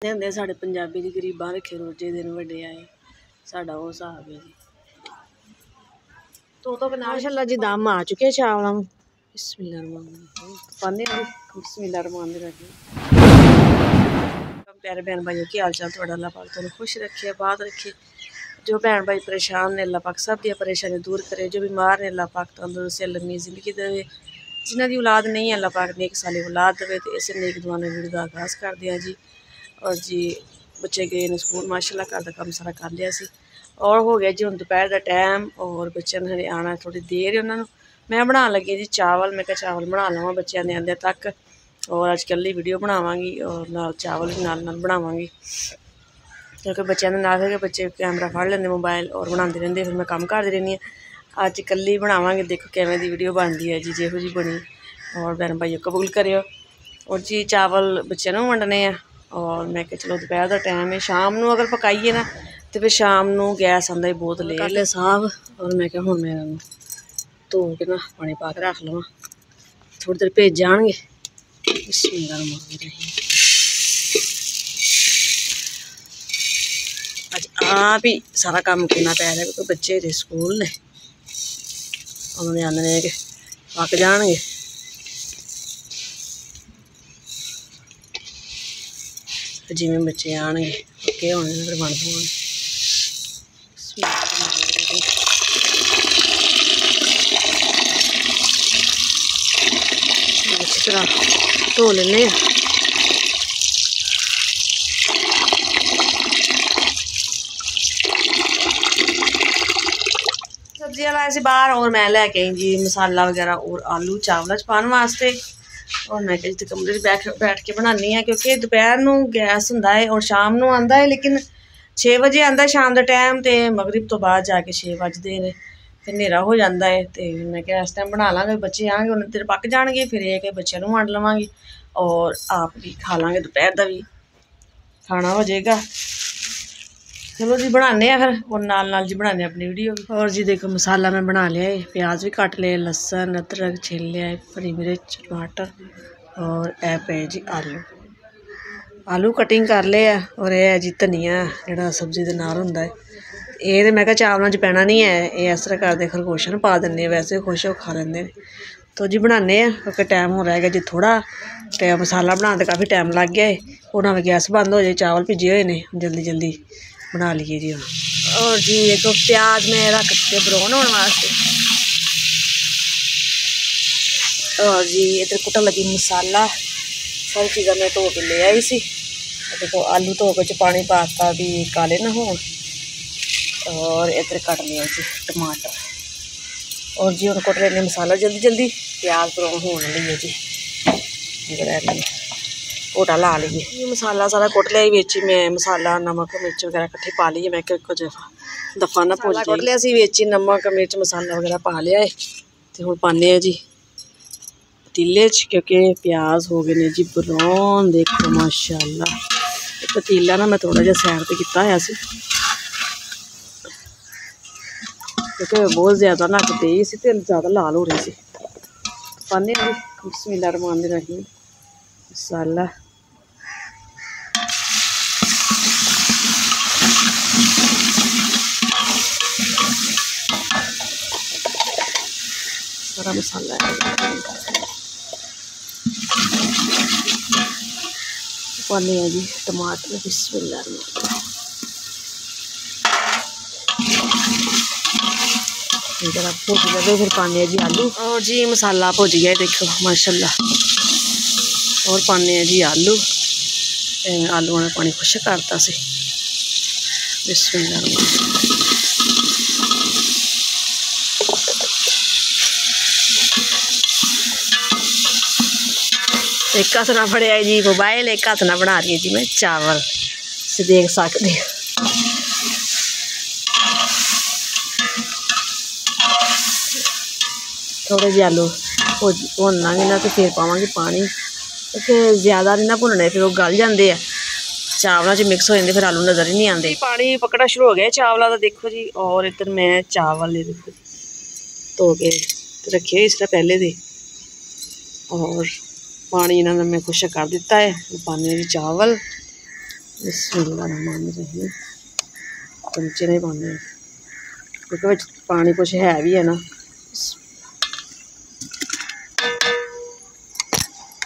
ਹੁੰਦੇ ਸਾਡੇ ਪੰਜਾਬੀ ਦੀ ਗਰੀਬਾਂ ਰੱਖੇ ਰੋਜ਼ੇ ਦਿਨ ਵੱਡੇ ਆਏ ਸਾਡਾ ਉਹ ਹਿਸਾਬ है जी। तो माशाल्लाह जी दम आ चुके चावलों में। प्यारे भैन भाइयों की हाल चाल थोड़ा अल्लाह पाक तुहानू खुश रखे बात रखे। जो भैन भाई परेशान ने अल्लाह पाक सब दी परेशानी दूर करे। जो बीमार ने अल्लाह पाक तंदुरुस्ती लम्मी जिंदगी देवे। जिन्हां दी औलाद नहीं है अल्लाह पाक नेक साली औलाद देवे। तो इस नेक दुआ ने वीडियो का आगाज़ कर दिया जी। और जी बच्चे गए ने स्कूल माशाल्लाह घर का काम सारा कर लिया सी और हो गया जी हुण दोपहर का टाइम और बच्चों ने आना थोड़ी देर है। उन्होंने मैं बना लगी जी चावल। मैं क्या चावल बना लवां बच्चों ने आंदे तक और अज कल ही वीडियो बनावांगी और नाल चावल भी नाल बनावांगी क्योंकि बच्चों के नाल फिर बच्चे कैमरा फड़ लेंदे मोबाइल और बनाते रहंदे फिर मैं काम करती रहनी हाँ। अज कल ही बनावांगी देखो किवें दी वीडियो बनती है जी जिहो जी बनी और भैन भाइयों कबूल करियो। और जी चावल बच्चों को वंडने और मैं क्या चलो दोपहर का टाइम है शाम को अगर पकाइए ना तो फिर शाम को गैस आंदा ही बहुत लेट कर ले साहब। और मैं क्या हुण मैं धो के ना पानी पा के रख लवां थोड़ी देर भेज जाएंगे। अज आप ही सारा काम करना पै रहा क्योंकि बच्चे थे स्कूल ने उन्होंने आने के पक जाएंगे। जिमें बच्चे आएंगे पक्के होने फिर बन पाने अच्छी तरह धो लेने। सब्जी लाए से बाहर और मैं लैके आई जी मसाला वगैरह और आलू चावल च पाने वास्ते। और मैं जितने कमरे बैठ के बनानी है क्योंकि दोपहर को गैस होंदा है और शाम को आंदा है लेकिन 6 बजे आंदा है शाम का टाइम तो मगरिब तो बाद जाके 6 बजते हैं फिर हनेरा हो जाता है। तो मैं क्या इस टाइम बना लाँगे बच्चे आएंगे उन्हें देर पक जाएंगे फिर ये कि बच्चों को वंड लवांगी और आप भी खा लाँगे दोपहर का भी खाना हो जाएगा। चलो जी बनाने फिर और नाल जी बनाने अपनी वीडियो भी। और जी देखो मसाला मैं बना लिया है प्याज भी कट लिया लसन अदरक छिल लिया है हरी मिर्च टमाटर और ए पे जी आलू कटिंग कर लिया और यह है जी धनिया जोड़ा सब्जी के नाल होंदा है। ये तो मैं क्या चावलों च पैना नहीं है ये इस तरह करते खरगोशन पा देने वैसे खुश हो खा लेंगे। तो जी बनाने क्योंकि टाइम हो रहा है जी थोड़ा तो मसाला बनाने काफ़ी टाइम लग गया है और ना गैस बंद हो जाए चावल भिजे हुए ने जल्दी जल्दी बना लिए जी। और जी एक तो प्याज में रख के ब्राउन होने वास्ते और जी इधर कुटन लगी मसाला सारी चीज़ा मैं धो के ले आई सी। देखो आलू धो के पानी पाता भी काले ना हो और इधर कट लिया जी टमाटर और जी हम कुट लेने मसाला जल्दी जल्दी प्याज ब्राउन होने लिए जी घोटा ला लीए मसाला सारा कुट लिया बिच मैं मसाला नमक मिर्च वगैरह कट्ठे पा लीए मैं एक दफा ना भुज कुट लिया बिच नमक मिर्च मसाला वगैरह पा लिया है। तो हुण पाने जी पतीले क्योंकि प्याज हो गए ने जी ब्राउन देखो माशाल्लाह। पतीला ना मैं थोड़ा जिहा साइड पर किया होया सी क्योंकि बहुत ज़्यादा नक तेज सी ते ज़्यादा लाल हो रही सी। पाने जी बिस्मिल्लाह रहमान रहीम मसाला सारा मसाला पाने जी टमाटर बिस्मिल्लाह जरा भुज जाए फिर पाने जी आलू और जी मसाला भुज गया देखो माशाल्लाह और पाने जी आलू आलू ने पानी खुश करता सी बिस्मिल्लाह। एक हाथ ना फड़िया जी मोबाइल एक हाथ ना बना रही है जी मैं चावल से देख सकते थोड़े जे आलू भुनना ना तो फिर पावांगे पानी क्योंकि ज़्यादा नहीं ना भुनने फिर वो गल जाते हैं चावलों च मिक्स हो जाते फिर आलू नज़र ही नहीं आते। पानी पकड़ा शुरू हो गया चावलों का देखो जी। और इधर मैं चावल देखो धो के रखे इसका पहले दे और पानी इन्होंने मैं खुश कर दिता है। पाने जी चावल बिस्मिल्लाहिर्रहमानिर्रहीम चमचे नहीं पाने क्योंकि पानी कुछ है भी है ना।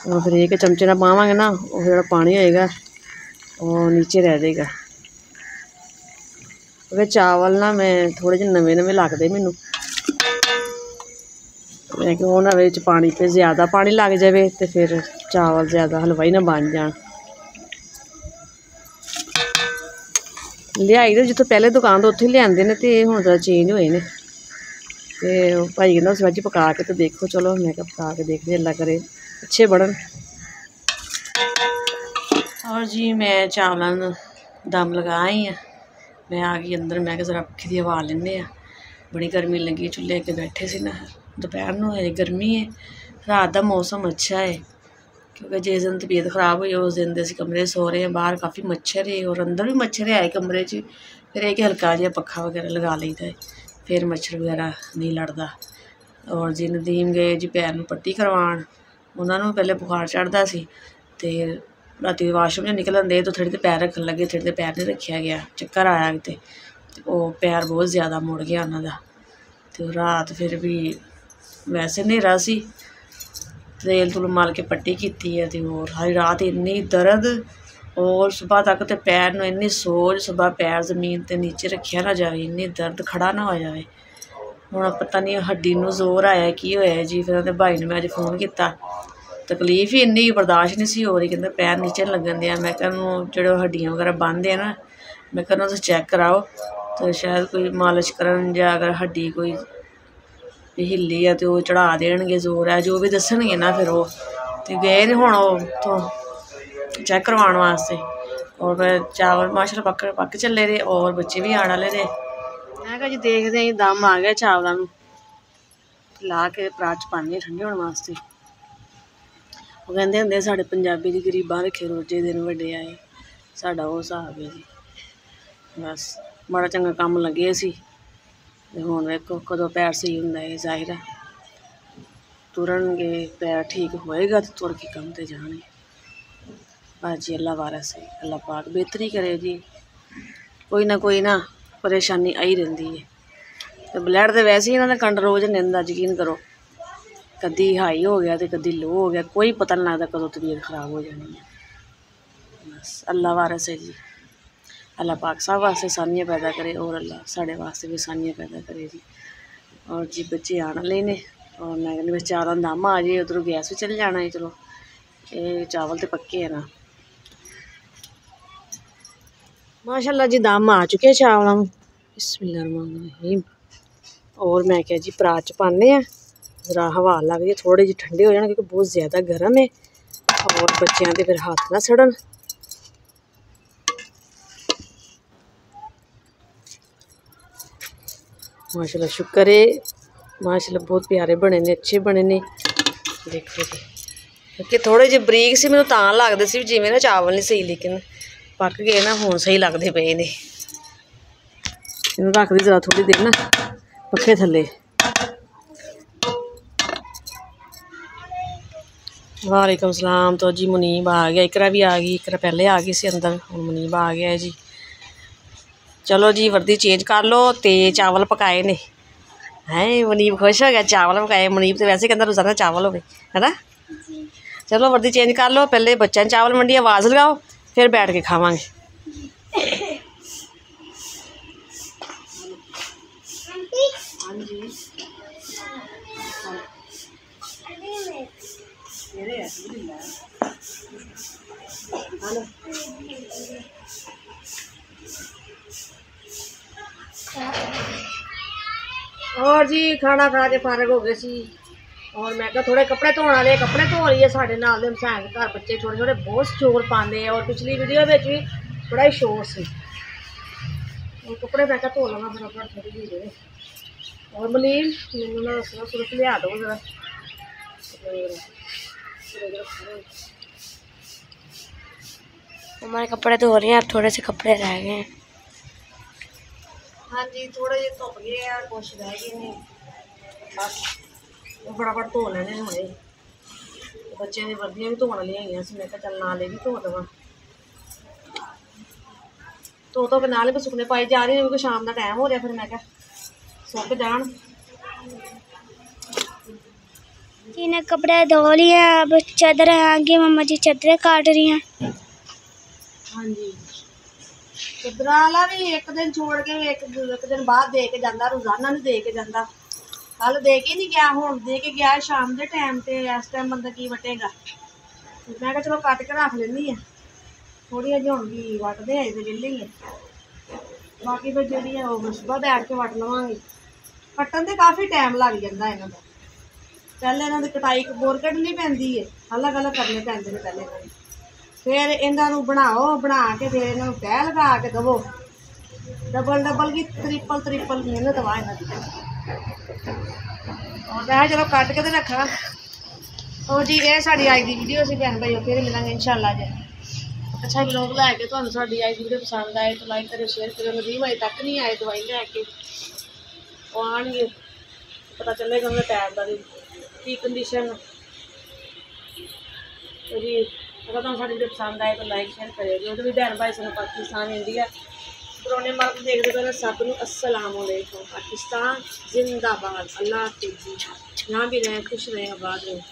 और फिर एक चमचे ना पावांगे ना और जो पानी होएगा वो नीचे रह जाएगा। क्योंकि चावल ना मैं थोड़े ਜਿਹੇ नवे लगते मैनू, मैं कि उन्होंने पानी पे ज़्यादा पानी लग जाए तो फिर चावल ज़्यादा हलवाई ना बन जान। लियाई तो जितों पहले दुकान तो उत्थे ही लियाते ने, तो हुण ज़रा चेंज होए ने। तो भाई कहना उस वजह पका के तो देखो, चलो मैं पका के देखते अल्लाह करे अच्छे बनन। और जी मैं चावलों दम लगा ही है, मैं आ गई अंदर। मैं ज़रा पक्खे की हवा लेने आ, बड़ी गर्मी लगी, चूल्हे अगे बैठे से ना। दोपहर में है गर्मी है, रात का मौसम अच्छा है क्योंकि जिस दिन तबीयत खराब हुई उस दिन असीं कमरे सो रहे हैं। बाहर काफ़ी मच्छर है और अंदर भी मच्छर है कमरे च। फिर एक हल्का जिहा पक्खा वगैरह लगा लईदा है, फिर मच्छर वगैरह नहीं लड़ता। और जी नदीम गए जी पैर में पट्टी करवाण, उन्होंने पहले बुखार चढ़ता सी तो राती वाशरूम जो निकल आते तो थोड़ी देर पैर रखन लगे, थोड़ी देर पैर नहीं रखा गया, चक्कर आया तो वो पैर बहुत ज़्यादा मुड़ गया उन्होंने। तो रात फिर भी वैसे नेरा सी, तेल तुल मल के पट्टी की है। तो और सारी रात इन्नी दर्द और सुबह तक तो पैर में इन्नी सोज, सुबह पैर जमीन ते नीचे रखा ना जाए, इन्नी दर्द खड़ा ना हो जाए। हुण पता नहीं हड्डी नूं जोर आया की होया जी। फिर उहदे भाई ने मैं अज फोन किया, तकलीफ ही इन्नी बर्दाश्त नहीं सी हो रही, कहते पैर नीचे लगन दिया। मैं कहूँ जो हड्डियाँ वगैरह बंद है ना, मैं कहना तुम चैक कराओ तो शायद कोई मालिश करन, या अगर हड्डी कोई हिली है तो चढ़ा देंगे, जोर है जो भी दसणगे ना। फिर वो तो गए ने हुण तो चैक करवाने वास्ते। और फिर चावल माशाल्लाह पक चले रहे और बच्चे भी आने वाले थे। मैं कहा जी देखते हैं, दम आ गया चावलों में, ला के परात च पाने ठंडे होने वास्ते। वो कहते होंगे साढ़े पंजाबी दी गरीबां रखे रोजे दिन वड्डे आए, साडा वो हिसाब है जी। बस बड़ा चंगा काम लगे सी, हुण वेखो कदों पैर सही हुंदा है। जाहिर है तुरनगे पैर ठीक होएगा तो तुर के काम ते जाने। बस जी अल्लाह वारस है, अल्लाह पाक बेहतरी करे जी। कोई ना परेशानी आई रही है। तो ब्लड तो वैसे ही इन्होंने कंट्रोल च नहीं रहिंदा, यकीन करो। कदी हाई हो गया तो कदी लो हो गया, कोई पता नहीं लगता कदों तबीयत खराब हो जानी है। बस अल्लाह वारस है जी, अल्लाह पाक सब वास्ते आसानियाँ पैदा करे और अल्लाह साढ़े वास्ते भी आसानियाँ पैदा करे जी। और जी बच्चे आने वाले ने और मैं कहनी बस चावलों दम आ जाए, उधरों गैस भी चल जाना है। चलो ये चावल तो पक्के है ना माशाल्लाह जी, दम आ चुके हैं चावलों में। बिस्मिल्लाहिर्रहमानिर्रहीम। और मैं क्या जी परात च पाने हैं, ज़रा हवा लग जाए, थोड़े जे ठंडे हो जाए क्योंकि बहुत ज़्यादा गर्म है और बच्चों के फिर हाथ ना सड़न। माशाल्लाह शुक्र है, माशाल्लाह बहुत प्यारे बने ने, अच्छे बने ने। देखो जी क्योंकि थोड़े जे बरीक से मैनूं तां लगदे सी जिवें ना चावल नहीं सही, लेकिन पक गए ना हुण सही लगते पे ने। इन्हूं रख दी ज़रा थोड़ी देर ना पक्खे थल्ले। वालेकुम सलाम। तो जी मुनीब आ गया, इकरा भी आ गई, इकरा पहले आ गई सी अंदर, हुण मुनीब आ गया है जी। चलो जी वर्दी चेंज कर लो, तो चावल पकाए ने हैं। मुनीब खुश हो गया, चावल पकाए। मुनीब तो वैसे कहता रोज़ाना चावल हो है ना। चलो वर्दी चेंज कर लो, पहले बच्चों चावल मंडी आवाज़ लगाओ, फिर बैठ के खावांगे। और जी खाना खा के फारग हो गए सी और मैं क्या थोड़े कपड़े धोने वाले, कपड़े धो रही है साढ़े नाल दे हुसैन घर बच्चे छोटे छोटे बहुत शोर पाते हैं। और पिछली वीडियो में भी बड़ा ही शोर से, और कपड़े मैं क्या धो लवा फटाफट थोड़ी जी दे। और मनीम मैंने सुरख लिया दो जरा, हमारे कपड़े धो रहे हैं, अब थोड़े से कपड़े रह गए हैं। हाँ जी थोड़े जे धुप गए हैं, कुछ रह गए नहीं, बस वो फटाफट धो लेने हुणे। बच्चों की वर्दियां भी धोने वाली है, मैं चल नाल भी धो देवां। ਧੋ ਕੇ ਨਾਲ ਹੀ ਸੁੱਕਣੇ ਪਾਈ ਜਾ ਰਹੀ ਕਿਉਂਕਿ ਸ਼ਾਮ ਦਾ ਟਾਈਮ ਹੋ ਰਿਹਾ। ਫਿਰ ਮੈਂ ਕਿਹਾ ਸੁੱਕ ਜਾਣ। जी ने कपड़े धो लिए, अब चादर आगे मम्मा जी चादरें काट रही हैं। हाँ जी, चादरा वाला भी एक दिन छोड़ के एक दिन बाद दे के जाता, रोजाना नहीं दे के जाता। कल दे के नहीं गया, हुण दे के गया शाम के टाइम ते इस टाइम बंदा की वटेगा। मैं चलो कट के रख लेनी है, थोड़ी जी हुण भी वटदे अजे तो विहले ही है, बाकी फिर जी है वो सुबह बैठ के वट लवांगे। कट्टन ते काफ़ी टाइम लग जाता इन्हां दा। पहले इन्हां दी कटाई बोर कड्ढनी पैंदी है, अलग अलग करने पैंदे ने पहले इन्हां नूं। फिर इन्हां नूं बनाओ, बना के फिर इन्हां नूं तैह लगा के दवो। डबल की त्रिपल मेहनत वा इन्हां दी। और मैं चलो कट के तो रखा। और जी ये साड़ी अज की वीडियो से भैन भाई फिर मिलेंगे इंशाल्लाह जी। अच्छा ब्लॉग लैके तुहानूं साडी अज की वीडियो पसंद आए तो लाइक करो, शेयर करो। नदीम अजे तक नहीं आए दवाई लैके, वो आएंगे पता चलेगा उन्हें पैर का भी की कंडीशन। तो जी अगर तुहानूं साडी वीडियो पसंद आए तो लाइक शेयर करिए। जो भी भैन भाई सानूं पाकिस्तान इंडिया पुराने मार्ग देखते पहले सब नूं अस्सलाम वालेकुम। पाकिस्तान जिंदाबाद। अल्लाह हाफिज़ जी। यहाँ भी रहें, खुश रहें, आबाद रहें।